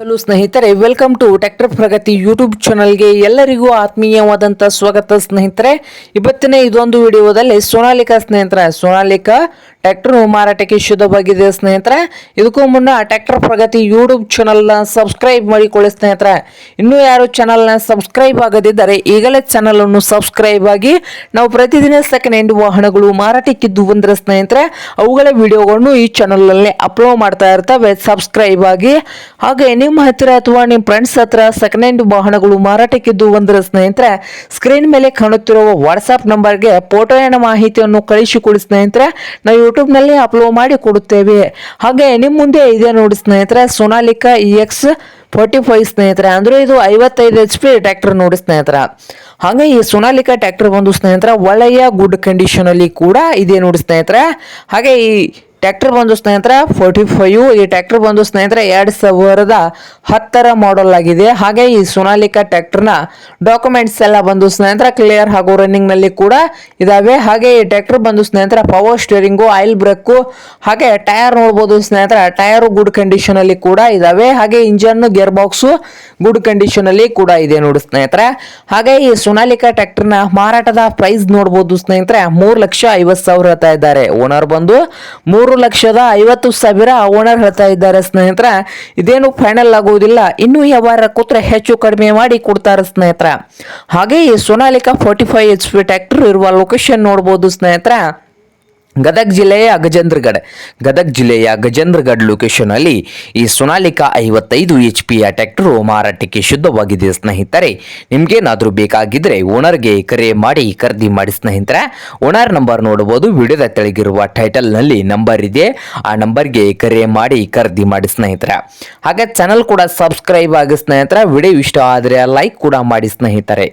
Hello ಸ್ನೇಹಿತರೆ, welcome to tractor Pragati YouTube ಚಾನಲ್ಗೆ ಎಲ್ಲರಿಗೂ ಆತ್ಮೀಯವಾದಂಥ ಸ್ವಾಗತ ಸ್ನೇಹಿತರೆ. ಇವತ್ತಿನ ಇದೊಂದು ವಿಡಿಯೋದಲ್ಲಿ ಸೋನಾಲಿಕಾ ಟ್ರ್ಯಾಕ್ಟರ್ ಮಾರಾಟಕ್ಕೆ ಶುದ್ಧವಾಗಿದೆ ಸ್ನೇಹಿತರೆ. ಇದಕ್ಕೂ ಮುನ್ನ ಟ್ರ್ಯಾಕ್ಟರ್ ಪ್ರಗತಿ ಯೂಟ್ಯೂಬ್ ಚಾನಲ್ನ ಸಬ್ಸ್ಕ್ರೈಬ್ ಮಾಡಿಕೊಳ್ಳಿ ಸ್ನೇಹಿತರೆ. ಇನ್ನೂ ಯಾರು ಚಾನಲ್ನ ಸಬ್ಸ್ಕ್ರೈಬ್ ಆಗದಿದ್ದರೆ ಈಗಲೇ ಚಾನಲ್ ಅನ್ನು ಸಬ್ಸ್ಕ್ರೈಬ್ ಆಗಿ ನಾವು ಪ್ರತಿದಿನ ಸೆಕೆಂಡ್ ಹ್ಯಾಂಡ್ ವಾಹನಗಳು ಮಾರಾಟಕ್ಕಿದ್ದು ಬಂದರೆ ಸ್ನೇಹಿತರೆ ಅವುಗಳ ವಿಡಿಯೋಗಳನ್ನು ಈ ಚಾನಲ್ನಲ್ಲಿ ಅಪ್ಲೋಡ್ ಮಾಡ್ತಾ ಇರ್ತವೆ. ಸಬ್ಸ್ಕ್ರೈಬ್ ಆಗಿ. ಹಾಗೆ ನಿಮ್ಮ ಹತ್ತಿರ ಅಥವಾ ನಿಮ್ಮ ಫ್ರೆಂಡ್ಸ್ ಹತ್ರ ಸೆಕೆಂಡ್ ಹ್ಯಾಂಡ್ ವಾಹನಗಳು ಮಾರಾಟಕ್ಕಿದ್ದು ಬಂದರೆ ಸ್ನೇಹಿತರೆ ಸ್ಕ್ರೀನ್ ಮೇಲೆ ಕಾಣುತ್ತಿರುವ ವಾಟ್ಸ್ಆಪ್ ನಂಬರ್ಗೆ ಫೋಟೋನ ಮಾಹಿತಿಯನ್ನು ಕಳಿಸಿಕೊಡಿ ಸ್ನೇಹಿತರೆ. ನಾವು ಯೂಟ್ಯೂಬ್ ನಲ್ಲಿ ಅಪ್ಲೋಡ್ ಮಾಡಿ ಕೊಡುತ್ತೇವೆ. ಹಾಗೆ ನಿಮ್ಮ ಮುಂದೆ ಇದೆ ನೋಡಿ ಸ್ನೇಹಿತರೆ, ಸೋನಾಲಿಕಾ EX45 ಸ್ನೇಹಿತರೆ. ಅಂದ್ರೆ ಇದು 55 HP ಟ್ರ್ಯಾಕ್ಟರ್ ನೋಡಿ ಸ್ನೇಹಿತರೆ. ಹಾಗೆ ಈ ಸೋನಾಲಿಕಾ ಟ್ರ್ಯಾಕ್ಟರ್ ಬಂದು ಸ್ನೇಹಿತರೆ ಒಳ್ಳೆಯ ಗುಡ್ ಕಂಡೀಷನ್ ಅಲ್ಲಿ ಕೂಡ ಇದೆ ನೋಡಿ ಸ್ನೇಹಿತರೆ. ಹಾಗೆ ಈ ಟ್ರ್ಯಾಕ್ಟರ್ ಬಂದು ಸ್ನೇಹಿತರೆ 45. ಈ ಟ್ರ್ಯಾಕ್ಟರ್ ಬಂದು ಸ್ನೇಹಿತರೆ 2010 ಮಾಡೆಲ್ ಆಗಿದೆ. ಹಾಗೆ ಈ ಸೋನಾಲಿಕಾ ಟ್ರ್ಯಾಕ್ಟರ್ನ ಡಾಕ್ಯುಮೆಂಟ್ಸ್ ಎಲ್ಲ ಬಂದು ಸ್ನೇಹಿತರೆ ಕ್ಲಿಯರ್ ಹಾಗೂ ರನ್ನಿಂಗ್ ನಲ್ಲಿ ಕೂಡ ಇದಾವೆ. ಹಾಗೆ ಈ ಟ್ರ್ಯಾಕ್ಟರ್ ಬಂದು ಸ್ನೇಹಿತರೆ ಪವರ್ ಸ್ಟೀರಿಂಗು, ಆಯಿಲ್ ಬ್ರೇಕು, ಹಾಗೆ ಟೈರ್ ನೋಡಬಹುದು ಸ್ನೇಹಿತರೆ. ಟೈರ್ ಗುಡ್ ಕಂಡೀಷನ್ ಅಲ್ಲಿ ಕೂಡ ಇದಾವೆ. ಹಾಗೆ engine, gear box good condition ಅಲ್ಲಿ ಕೂಡ ಇದೆ ನೋಡಿ ಸ್ನೇಹಿತರೆ. ಹಾಗೆ ಈ ಸೋನಾಲಿಕಾ ಟ್ರ್ಯಾಕ್ಟರ್ನ ಮಾರಾಟದ ಪ್ರೈಸ್ ನೋಡಬಹುದು ಸ್ನೇಹಿತರೆ 3,50,000 ಹೇಳ್ತಾ ಇದ್ದಾರೆ. ಓನರ್ ಬಂದು 3,50,000 ಓನರ್ ಹೇಳ್ತಾ ಇದ್ದಾರೆ ಸ್ನೇಹಿತರೆ. ಇದೇನು ಫೈನಲ್ ಆಗುವುದಿಲ್ಲ, ಇನ್ನೂ ವ್ಯವಹಾರ ಕೂತ್ರೆ ಹೆಚ್ಚು ಕಡಿಮೆ ಮಾಡಿ ಕೊಡ್ತಾರೆ ಸ್ನೇಹಿತರೆ. ಹಾಗೆ ಈ ಸೋನಾಲಿಕಾ 45 HP ಟ್ರ್ಯಾಕ್ಟರ್ ಇರುವ ಲೊಕೇಶನ್ ನೋಡಬಹುದು ಸ್ನೇಹಿತರೆ. ಗದಗ ಜಿಲ್ಲೆಯ ಗಜೇಂದ್ರಗಢ ಲೊಕೇಶನ್ ಅಲ್ಲಿ ಈ ಸೋನಾಲಿಕಾ 55 HP ಟ್ರ್ಯಾಕ್ಟರ್ ಮಾರಾಟಕ್ಕೆ ಶುದ್ಧವಾಗಿದೆ ಸ್ನೇಹಿತರೆ. ನಿಮ್ಗೇನಾದ್ರೂ ಬೇಕಾಗಿದ್ರೆ ಓನರ್ಗೆ ಕರೆ ಮಾಡಿ ಖರೀದಿ ಮಾಡಿ ಸ್ನೇಹಿತರೆ. ಓನರ್ ನಂಬರ್ ನೋಡಬಹುದು, ವಿಡಿಯೋದ ತೆಳಗಿರುವ ಟೈಟಲ್ ನಲ್ಲಿ ನಂಬರ್ ಇದೆ, ಆ ನಂಬರ್ಗೆ ಕರೆ ಮಾಡಿ ಖರೀದಿ ಮಾಡಿ ಸ್ನೇಹಿತರೆ. ಹಾಗೆ ಚಾನಲ್ ಕೂಡ ಸಬ್ಸ್ಕ್ರೈಬ್ ಆಗಿ ಸ್ನೇಹಿತರೆ. ವಿಡಿಯೋ ಇಷ್ಟ ಆದ್ರೆ ಲೈಕ್ ಕೂಡ ಮಾಡಿ ಸ್ನೇಹಿತರೆ.